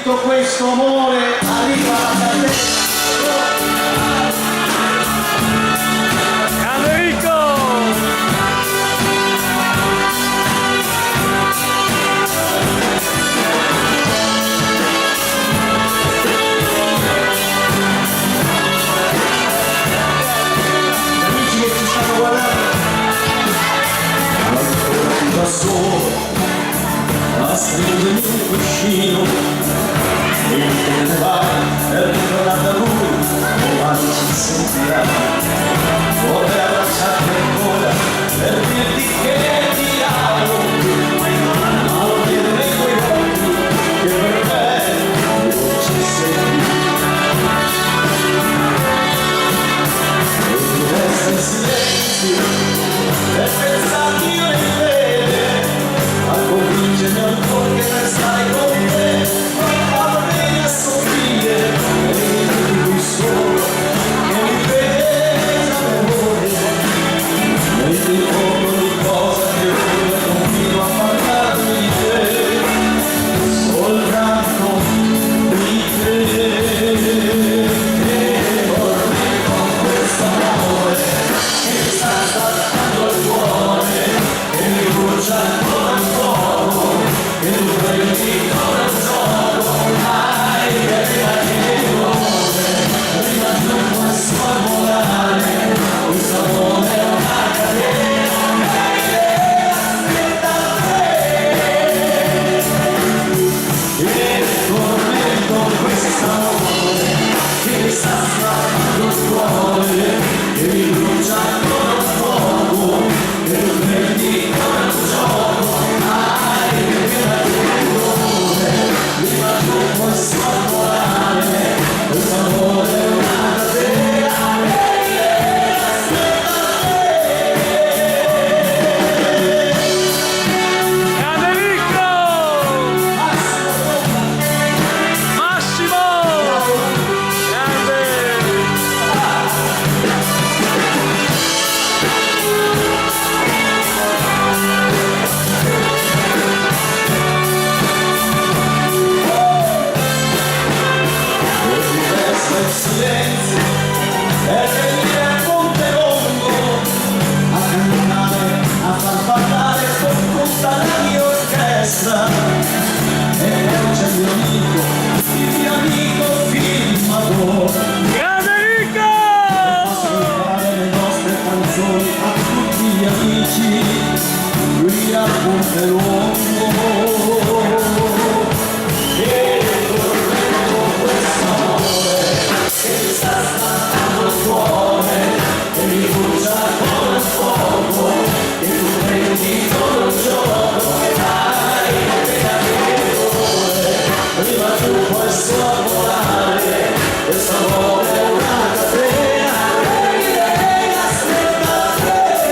tutto questo amore arriva a te. A stringermi un cuscino e te ne vai per ritornare da lui, domani ci sentirà, vorrei abbracciarti ancora per dirti che ti amo, ma lo vedo nei tuoi occhi che per me non ci sei più, e tu resti in silenzio per pensarti io in fede, a convincermi ancora che per stare con te vado bene a soffrire e di lui solo che mi vede l'amore e ti ricordo di cosa che ora continuo a parlarmi di te, soltanto di te, che dormi con questo amore che mi sta sbattendo il cuore e mi brucia ancora il fuoco che tu prendi con il gioco, mai che arriva che vuole, prima non puoi sorvolare, questo amore è una catena che aspetta te, e tormento questo amore che mi sta sbattendo il cuore, che mi brucia ancora il fuoco, che tu prendi con il gioco, mai che arriva che vuole, prima non puoi sorvolare, questo amore è una catena che aspetta Massimo! Grande! il silenzio e venire a Ponte Longo a camminare, a far parlare con tutta la mia orchestra, e poi c'è il mio amico filmatore, Grande Rico! ascoltare le nostre canzoni a tutti gli amici qui a Ponte Longo. Prima tu puoi sorvolare, questo amore è una catena che aspetta te,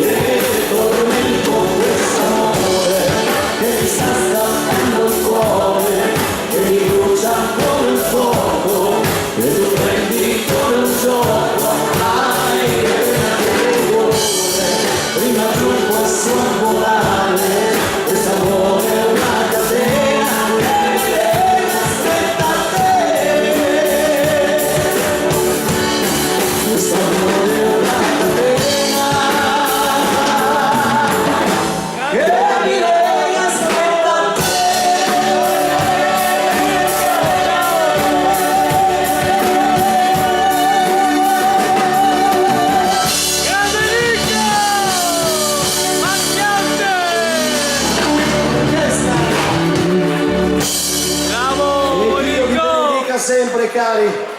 e dormi con questo amore che mi sta scappando il cuore, che mi brucia con il fuoco, che tu prendi con il gioco, mai che vuole, prima tu puoi sorvolare, questo amore è una catena che aspetta te, questo amore è una catena che aspetta te. Grande Rico! Magnante! Bravo E Dio vi Rico! benedica sempre, cari.